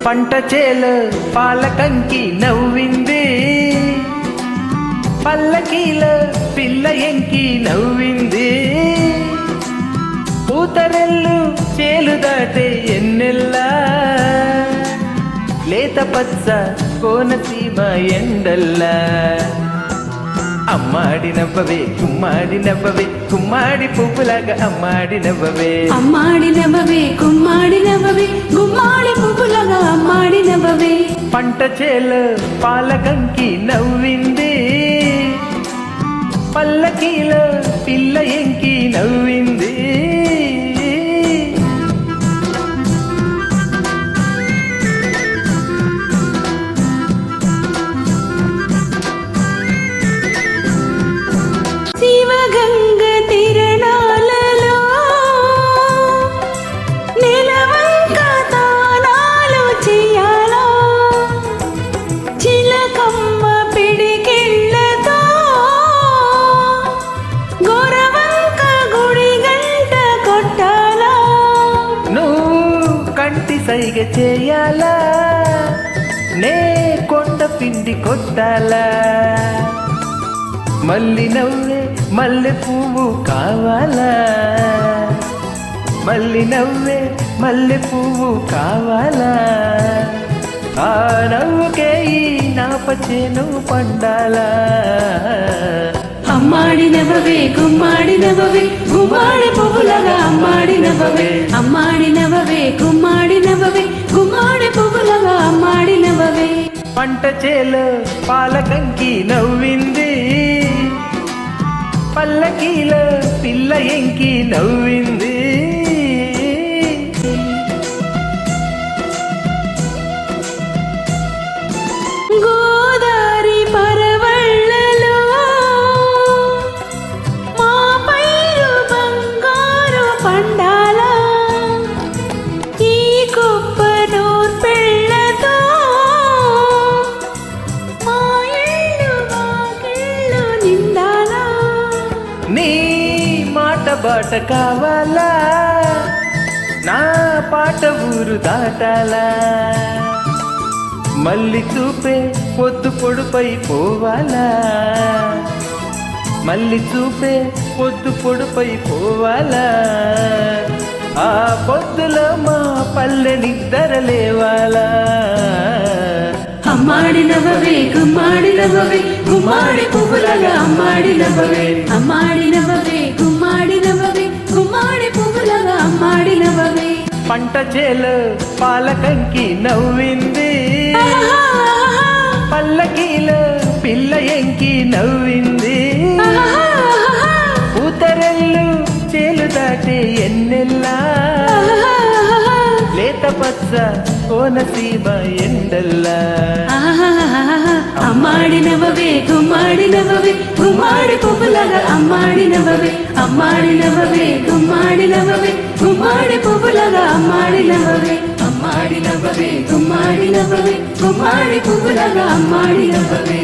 పంట చేలో పాలకంకి నవ్వింది, పల్లకీలో పిల్ల ఎంకి నవ్వింది. పూతరెల్లు చేలు దాటే ఎన్నెల్లా, లేత పచ్చ కోనసీమ ఎండల్లా. అమ్మాడి నవ్వవే కుమ్మాడి నవ్వవే, కుమ్మాడి పువ్వులాగా అమ్మాడి నవ్వవే. అమ్మాడి నవ్వవే కుమ్మాడి నవ్వవే, గుమ్మాడి పువ్వులాగా అమ్మాడి నవ్వవే. పంట చేలో పాలకంకి నవ్వింది, పల్లకీలో పిల్ల ఎంకి నవ్వింది. శివగంగ తిరణాలలో నిలవంక తానాలు చెయ్యాలా, చిలకమ్మ పిడికిళ్ళతో గోరవంక గుడి గంట కొట్టాలా. నువ్వు కంటి సైగ చేయాలా, నే కొండ పిండి కొట్టాలా. మల్లి నవ్వే మల్లె పువ్వు కావాలా, మల్లి నవ్వే మల్లె పువ్వు కావాలా. ఆ నవ్వుకే ఈ నాపచేను పండాలా. అమ్మాడి నవ్వవే గుమ్మాడి నవ్వవే, గుమ్మాడి పువ్వులాగా అమ్మాడి నవ్వవే. అమ్మాడి నవ్వవే గుమ్మాడి నవ్వవే, గుమ్మాడి పువ్వులాగా అమ్మాడి నవ్వవే. పంట చేలో పాలకంకి నవ్వింది, పల్లకీలో పిల్ల ఎంకి నవ్వింది. గోదారి పరవళ్ళలో మా పైరు బంగారు పండాల, ఈ గొప్ప నూర్పెళ్ళతో మా ఇళ్ళు వాకిళ్ళు నిండాలా. నీ మాట బాట కావాలా, నా పాట ఊరు దాటాలా. మల్లి చూపే పొద్దు పొడుపై పోవాలా, మల్లి చూపే పొద్దు పొడుపై పోవాలా. ఆ పొద్దులో మా పల్లె నిద్ర లేవాలా. అమ్మాడి నవ్వవే గుమ్మాడి నవ్వవే, గుమ్మాడి పువ్వులాగా అమ్మాడి నవ్వవే. అమ్మాడి నవ్వవే గుమ్మాడి నవ్వవే, గుమ్మాడి పువ్వులాగా అమ్మాడి నవ్వవే. పంట చేలో పాలకంకి నవ్వింది, పల్లకీలో పిల్ల ఎంకి నవ్వింది. పూతరెల్లు చేలు దాటే ఎన్నెల్లా, లేత పచ్చ కోనసీమ ఎండల్లా. అమ్మాడి నవ్వవే గుమ్మాడి నవ్వవే, గుమ్మాడి పువ్వులాగా అమ్మాడి నవ్వవే. అమ్మాడి నవ్వవే గుమ్మాడి నవ్వవే, గుమ్మాడి పువ్వులాగా అమ్మాడి నవ్వవే. అమ్మాడి నవ్వవే గుమ్మాడి నవ్వవే, గుమ్మాడి పువ్వులాగా అమ్మాడి నవ్వవే.